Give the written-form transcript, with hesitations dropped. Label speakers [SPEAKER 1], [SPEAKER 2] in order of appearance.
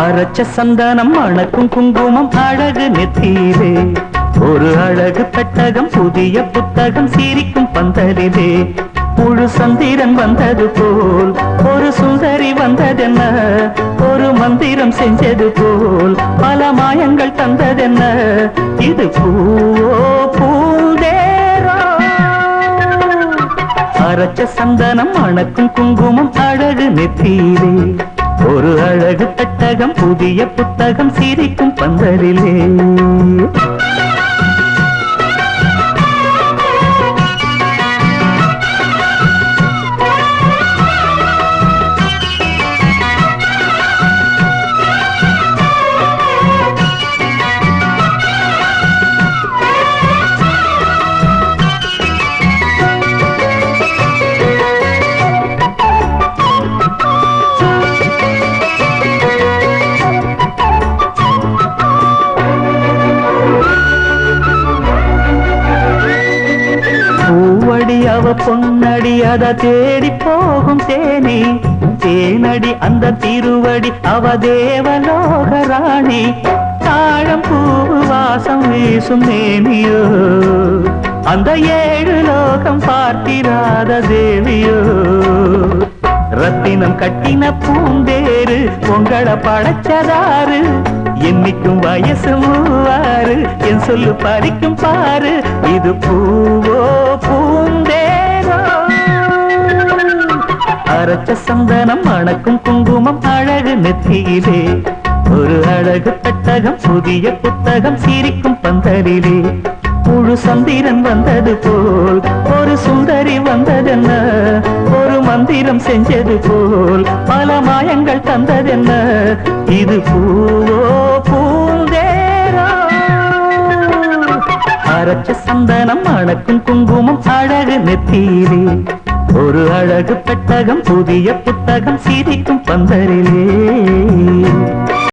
[SPEAKER 1] அரைச்ச சந்தனம் மணக்கும் குங்குமம் அழகு நெத்தியிலே ஒரு அழகு பெட்டகம் புதிய புத்தகம் சிரிக்கும் பந்தலிலே முழு சந்திரன் வந்தது போல் ஒரு சுந்தரி வந்ததென்ன ஒரு மந்திரம் செஞ்சது போல் பல மாயங்கள் தந்ததென்ன இது பூவோ பூந்தேரோ அரைச்ச சந்தனம் மணக்கும் குங்குமம் அழகு நெத்தியிலே ஒரு அழகு பெட்டகம் புதிய புத்தகம் சிரிக்கும் பந்தலிலே அவ பொன்னடி அத தேடி போகும் தேனி தேனடி அந்த திருவடி அவ தேவலோக ராணி தாழம் பூ வாசம் வீசும் நேமியோ அந்த ஏழு லோகம் பார்த்திராத தேவியோ ரத்தினம் கட்டின பூந்தேரு உங்களை படைச்சதாரு என்னைக்கும் வயசு மூவாறு என் சொல்லு பறிக்கும் பாரு இது பூவோ பூந்தேரோ அரைச்ச சந்தனம் மணக்கும் குங்குமம் அழகு நெத்தியிலே ஒரு அழகு பெட்டகம் புதிய புத்தகம் சிரிக்கும் பந்தலிலே முழு சந்திரன் வந்தது போல் ஒரு சுந்தரி வந்ததென்ன ஒரு மந்திரம் செஞ்சது போல் பல மாயங்கள் தந்ததென்ன இது பூவோ பூந்தேரோ அரைச்ச சந்தனம் மணக்கும் குங்குமம் அழகு நெத்தியிலே ஒரு அழகு பெட்டகம் புதிய புத்தகம் சிரிக்கும் பந்தலிலே